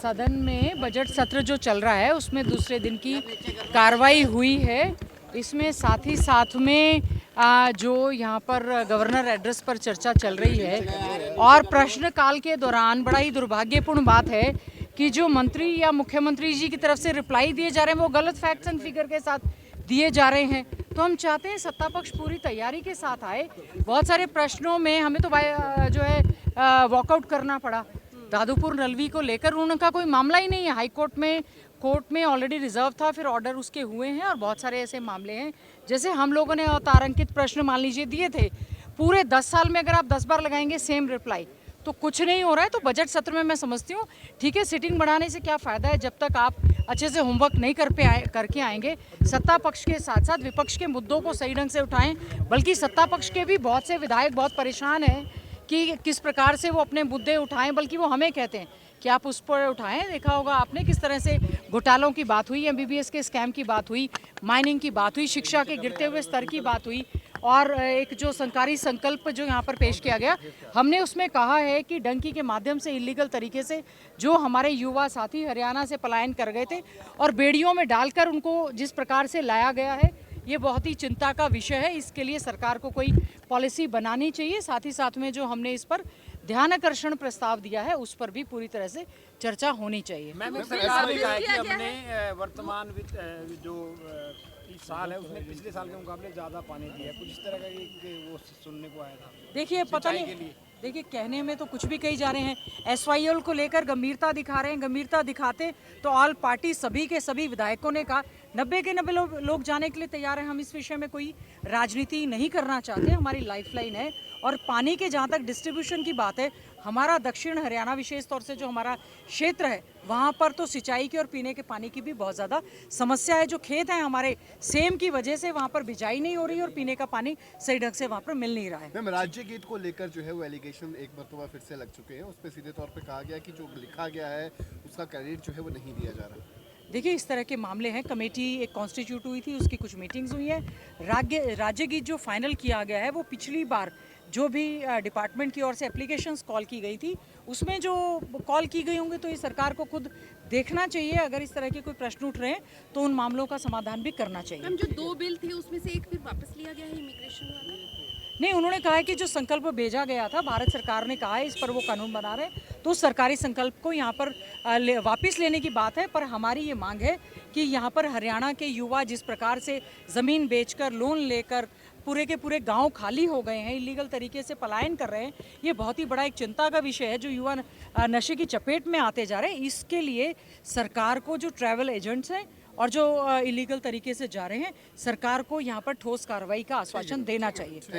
सदन में बजट सत्र जो चल रहा है उसमें दूसरे दिन की कार्रवाई हुई है। इसमें साथ ही साथ में जो यहाँ पर गवर्नर एड्रेस पर चर्चा चल रही है और प्रश्नकाल के दौरान बड़ा ही दुर्भाग्यपूर्ण बात है कि जो मंत्री या मुख्यमंत्री जी की तरफ से रिप्लाई दिए जा रहे हैं वो गलत फैक्ट्स एंड फिगर के साथ दिए जा रहे हैं। तो हम चाहते हैं सत्ता पक्ष पूरी तैयारी के साथ आए। बहुत सारे प्रश्नों में हमें तो जो है वॉकआउट करना पड़ा। दादूपुर नलवी को लेकर उनका कोई मामला ही नहीं है। हाई कोर्ट में ऑलरेडी रिजर्व था, फिर ऑर्डर उसके हुए हैं और बहुत सारे ऐसे मामले हैं। जैसे हम लोगों ने अतारांकित प्रश्न मान लीजिए दिए थे, पूरे 10 साल में अगर आप 10 बार लगाएंगे सेम रिप्लाई तो कुछ नहीं हो रहा है। तो बजट सत्र में मैं समझती हूँ ठीक है, सिटिंग बढ़ाने से क्या फ़ायदा है जब तक आप अच्छे से होमवर्क नहीं करके आएंगे। सत्ता पक्ष के साथ साथ विपक्ष के मुद्दों को सही ढंग से उठाएं। बल्कि सत्ता पक्ष के भी बहुत से विधायक बहुत परेशान हैं कि किस प्रकार से वो अपने मुद्दे उठाएं, बल्कि वो हमें कहते हैं कि आप उस पर उठाएं। देखा होगा आपने किस तरह से घोटालों की बात हुई, MBBS के स्कैम की बात हुई, माइनिंग की बात हुई, शिक्षा के गिरते हुए स्तर की बात हुई और एक जो सरकारी संकल्प जो यहाँ पर पेश किया गया, हमने उसमें कहा है कि डंकी के माध्यम से इलीगल तरीके से जो हमारे युवा साथी हरियाणा से पलायन कर गए थे और बेड़ियों में डालकर उनको जिस प्रकार से लाया गया है, ये बहुत ही चिंता का विषय है। इसके लिए सरकार को कोई पॉलिसी बनानी चाहिए। साथ ही साथ में जो हमने इस पर ध्यानाकर्षण प्रस्ताव दिया है उस पर भी पूरी तरह से चर्चा होनी चाहिए। मैम सरकार ने कहा है कि हमने वर्तमान जो इस साल है उसमें पिछले साल के मुकाबले ज़्यादा पानी दिया है, कुछ इस तरह का वो सुनने को आया था। देखिए पता नहीं, देखिए कहने में तो कुछ भी कही जा रहे हैं। SYL को लेकर गंभीरता दिखा रहे हैं। गंभीरता दिखाते तो ऑल पार्टी सभी के सभी विधायकों ने कहा 90 के 90 लोग जाने के लिए तैयार हैं। हम इस विषय में कोई राजनीति नहीं करना चाहते। हमारी लाइफलाइन है। और पानी के जहाँ तक डिस्ट्रीब्यूशन की बात है, हमारा दक्षिण हरियाणा विशेष तौर से जो हमारा क्षेत्र है वहाँ पर तो सिंचाई की और पीने के पानी की भी बहुत ज़्यादा समस्या है। जो खेत हैं हमारे सेम की वजह से वहाँ पर बिजाई नहीं हो रही और पीने का पानी सही ढंग से वहाँ पर मिल नहीं रहा है। मैम राज्य गीत को लेकर जो है वो एलिगेशन एक मरतबा फिर से लग चुके हैं। उस पर सीधे तौर पर कहा गया कि जो लिखा गया है उसका क्रेडिट जो है वो नहीं दिया जा रहा। देखिए इस तरह के मामले हैं। कमेटी एक कॉन्स्टिट्यूट हुई थी, उसकी कुछ मीटिंग्स हुई हैं। राज्य गीत जो फाइनल किया गया है वो पिछली बार जो भी डिपार्टमेंट की ओर से एप्लीकेशंस कॉल की गई थी उसमें जो कॉल की गई होंगी, तो ये सरकार को खुद देखना चाहिए। अगर इस तरह के कोई प्रश्न उठ रहे हैं तो उन मामलों का समाधान भी करना चाहिए। हम जो 2 बिल थे उसमें से एक फिर वापस लिया गया है इमिग्रेशन वाला। नहीं, उन्होंने कहा है कि जो संकल्प भेजा गया था, भारत सरकार ने कहा है इस पर वो कानून बना रहे हैं, तो सरकारी संकल्प को यहाँ पर वापस लेने की बात है। पर हमारी ये मांग है कि यहाँ पर हरियाणा के युवा जिस प्रकार से ज़मीन बेचकर लोन लेकर पूरे के पूरे गांव खाली हो गए हैं, इलीगल तरीके से पलायन कर रहे हैं, ये बहुत ही बड़ा एक चिंता का विषय है। जो युवा नशे की चपेट में आते जा रहे हैं, इसके लिए सरकार को जो ट्रैवल एजेंट्स हैं और जो इलीगल तरीके से जा रहे हैं, सरकार को यहाँ पर ठोस कार्रवाई का आश्वासन देना चाहिए।